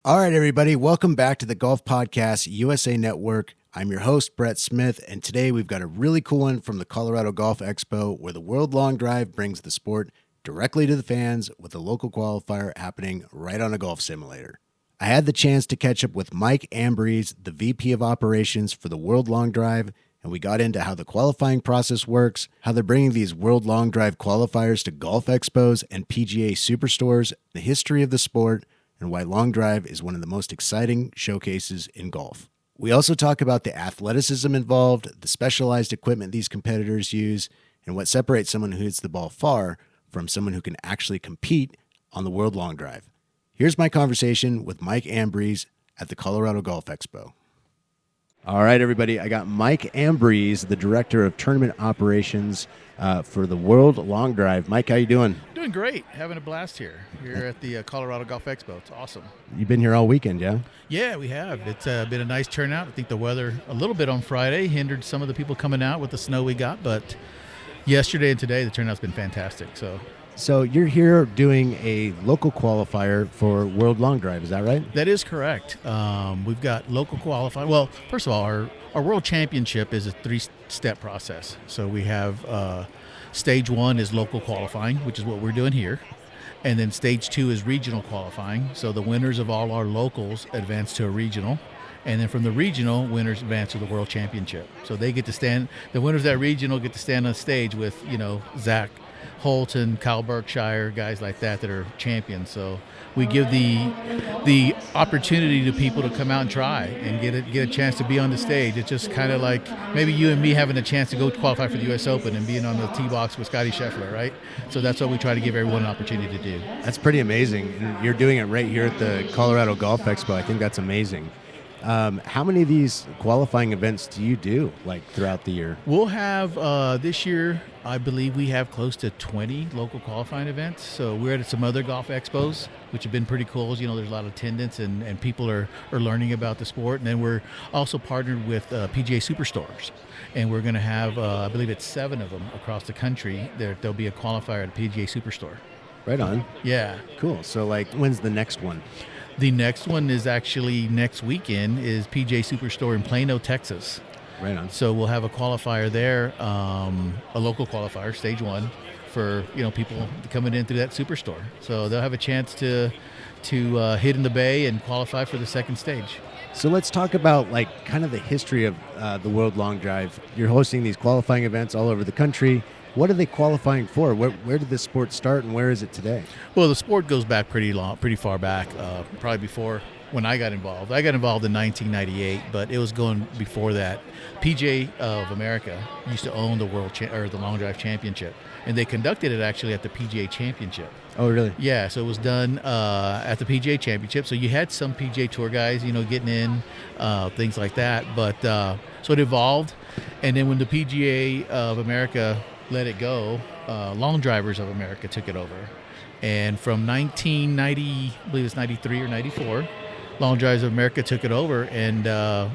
All right, everybody, welcome back to the Golf Podcast USA Network. I'm your host, Brett Smith, and today we've got a really cool one from the Colorado Golf Expo where the World Long Drive brings the sport directly to the fans with a local qualifier happening right on a golf simulator. I had the chance to catch up with Mike Ambrez, the VP of Operations for the World Long Drive, and we got into how the qualifying process works, how they're bringing these World Long Drive qualifiers to golf expos and PGA Superstores, the history of the sport, and why Long Drive is one of the most exciting showcases in golf. We also talk about the athleticism involved, the specialized equipment these competitors use, and what separates someone who hits the ball far from someone who can actually compete on the World Long Drive. Here's my conversation with Mike Ambrez at the Colorado Golf Expo. All right, everybody, I got Mike Ambrez, the Director of Tournament Operations for the World Long Drive. Mike, how you doing? Doing great. Having a blast here at the Colorado Golf Expo. It's awesome. You've been here all weekend, yeah? Yeah, we have. It's been a nice turnout. I think the weather a little bit on Friday hindered some of the people coming out with the snow we got, but yesterday and today the turnout's been fantastic. So you're here doing a local qualifier for World Long Drive, is that right? That is correct. We've got local qualifying. Well, first of all, our World Championship is a three-step process. So we have stage one is local qualifying, which is what we're doing here. And then stage two is regional qualifying. So the winners of all our locals advance to a regional. And then from the regional, winners advance to the World Championship. So they get to stand, the winners of that regional get to stand on stage with, Zach Holton, Kyle Berkshire, guys like that are champions. So we give the opportunity to people to come out and try and get a chance to be on the stage. It's just kind of like maybe you and me having a chance to go qualify for the U.S. Open and being on the tee box with Scotty Scheffler, right? So that's what we try to give everyone an opportunity to do. That's pretty amazing. And you're doing it right here at the Colorado Golf Expo. I think that's amazing. How many of these qualifying events do you do, throughout the year? We'll have, this year, I believe we have close to 20 local qualifying events. So we're at some other golf expos, which have been pretty cool. There's a lot of attendance and people are learning about the sport. And then we're also partnered with PGA Superstores. And we're going to have, I believe it's 7 of them across the country. There'll be a qualifier at a PGA Superstore. Right on. Yeah. Cool. So, when's the next one? The next one is actually next weekend is PGA Superstore in Plano, Texas. Right on. So we'll have a qualifier there, a local qualifier, stage one, for people coming in through that superstore. So they'll have a chance to hit in the bay and qualify for the second stage. So let's talk about kind of the history of the World Long Drive. You're hosting these qualifying events all over the country. What are they qualifying for? Where did this sport start and where is it today? Well, the sport goes back pretty far back, probably before when I got involved. I got involved in 1998, but it was going before that. PGA of America used to own the the Long Drive Championship, and they conducted it actually at the PGA Championship. Oh, really? Yeah, so it was done at the PGA Championship. So you had some PGA Tour guys, getting in, things like that. But so it evolved, and then when the PGA of America let it go, Long Drivers of America took it over. And from 1990, I believe it's 93 or 94, Long Drivers of America took it over and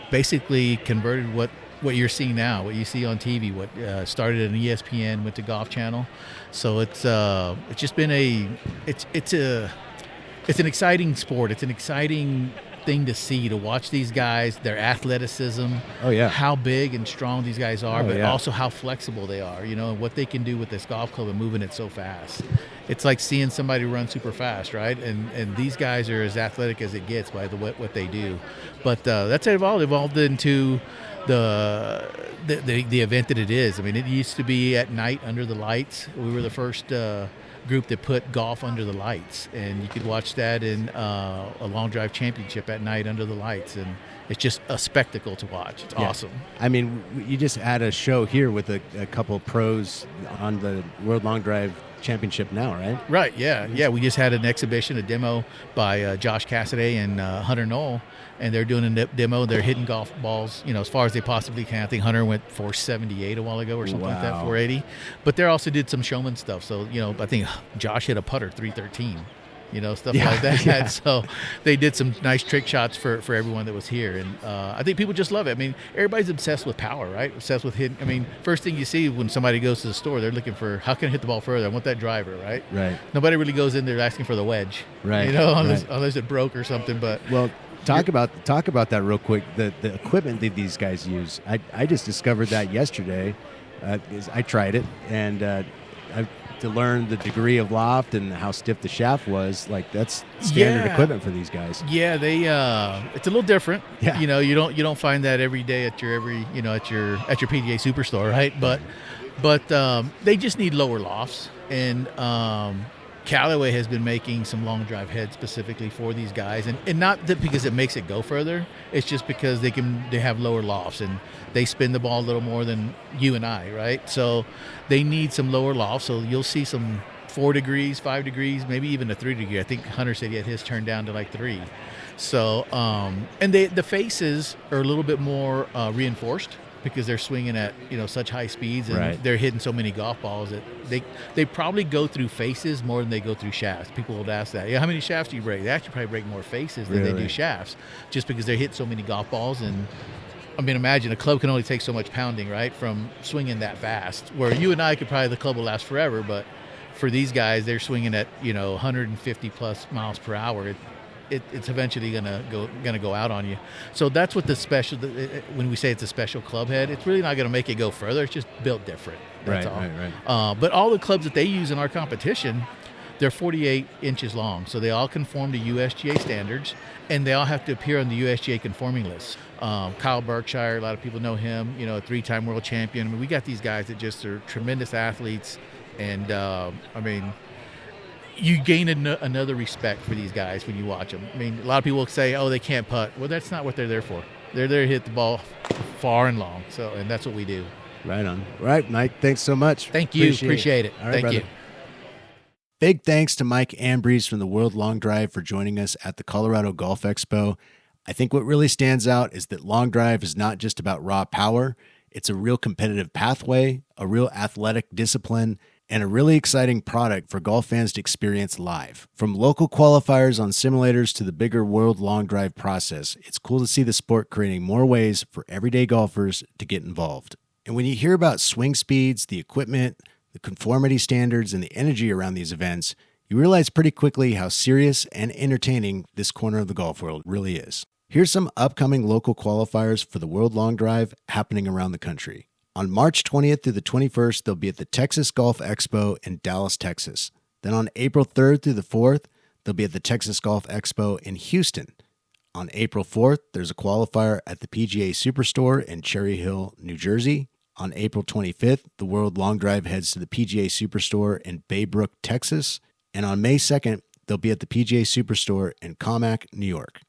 basically converted what you're seeing now, what you see on TV, what started in ESPN, went to Golf Channel. So it's just been it's an exciting sport. It's an exciting thing to see, to watch these guys, their athleticism, how big and strong these guys are, but also how flexible they are, and what they can do with this golf club and moving it so fast. It's like seeing somebody run super fast, right? And these guys are as athletic as it gets by what they do. But that's evolved into the event that it is. I mean, it used to be at night under the lights. We were the first group that put golf under the lights, and you could watch that in a Long Drive Championship at night under the lights, and it's just a spectacle to watch. It's awesome. I mean, you just had a show here with a couple pros on the World Long Drive Championship now, right? Right, yeah. We just had an exhibition, a demo by Josh Cassidy and Hunter Knoll, and they're doing a demo. They're hitting golf balls, as far as they possibly can. I think Hunter went 478 a while ago or something like that, 480. But they also did some showman stuff. So, I think Josh hit a putter 313. stuff like that. Yeah. So they did some nice trick shots for everyone that was here. And I think people just love it. I mean, everybody's obsessed with power, right? Obsessed with hitting. I mean, first thing you see when somebody goes to the store, they're looking for, how can I hit the ball further? I want that driver, right? Right. Nobody really goes in there asking for the wedge, right? Unless it broke or something. But well, talk about that real quick. The equipment that these guys use. I just discovered that yesterday. I tried it, and to learn the degree of loft and how stiff the shaft was, like that's standard equipment for these guys. Yeah, they it's a little different. Yeah. You don't find that every day at your at your PGA Superstore, right? But they just need lower lofts, and Callaway has been making some long drive heads specifically for these guys, and not that because it makes it go further. It's just because they have lower lofts and they spin the ball a little more than you and I, right? So they need some lower lofts. So you'll see some 4 degrees, 5 degrees, maybe even a 3 degree. I think Hunter said he had his turned down to like 3. So and the faces are a little bit more reinforced, because they're swinging at such high speeds, and they're hitting so many golf balls that they probably go through faces more than they go through shafts. People would ask that, how many shafts do you break? They actually probably break more faces than they do shafts, just because they hit so many golf balls. And I mean, imagine a club can only take so much pounding, right, from swinging that fast. Where you and I could probably, the club will last forever, but for these guys, they're swinging at 150 plus miles per hour. It's eventually gonna go out on you. So that's what the special. When we say it's a special club head, it's really not gonna make it go further. It's just built different. That's all. Right. But all the clubs that they use in our competition, they're 48 inches long, so they all conform to USGA standards, and they all have to appear on the USGA conforming list. Kyle Berkshire, a lot of people know him. A 3-time world champion. I mean, we got these guys that just are tremendous athletes, and I mean, you gain another respect for these guys when you watch them. I mean, a lot of people say, "Oh, they can't putt." Well, that's not what they're there for. They're there to hit the ball far and long. So, and that's what we do. Right on. All right, Mike. Thanks so much. Thank you. Appreciate it. All right, Thank brother. you. Big thanks to Mike Ambrez from the World Long Drive for joining us at the Colorado Golf Expo. I think what really stands out is that long drive is not just about raw power. It's a real competitive pathway, a real athletic discipline, and a really exciting product for golf fans to experience live. From local qualifiers on simulators to the bigger World Long Drive process, it's cool to see the sport creating more ways for everyday golfers to get involved. And when you hear about swing speeds, the equipment, the conformity standards, and the energy around these events, you realize pretty quickly how serious and entertaining this corner of the golf world really is. Here's some upcoming local qualifiers for the World Long Drive happening around the country. On March 20th through the 21st, they'll be at the Texas Golf Expo in Dallas, Texas. Then on April 3rd through the 4th, they'll be at the Texas Golf Expo in Houston. On April 4th, there's a qualifier at the PGA Superstore in Cherry Hill, New Jersey. On April 25th, the World Long Drive heads to the PGA Superstore in Baybrook, Texas. And on May 2nd, they'll be at the PGA Superstore in Commack, New York.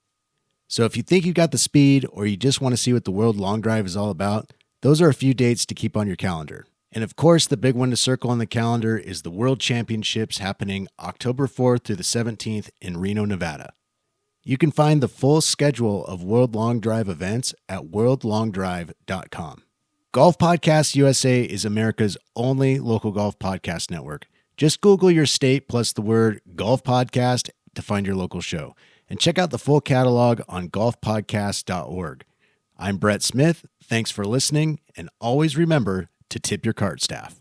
So if you think you've got the speed, or you just want to see what the World Long Drive is all about, those are a few dates to keep on your calendar. And of course, the big one to circle on the calendar is the World Championships happening October 4th through the 17th in Reno, Nevada. You can find the full schedule of World Long Drive events at worldlongdrive.com. Golf Podcast USA is America's only local golf podcast network. Just Google your state plus the word Golf Podcast to find your local show. And check out the full catalog on golfpodcast.org. I'm Brett Smith. Thanks for listening, and always remember to tip your cart staff.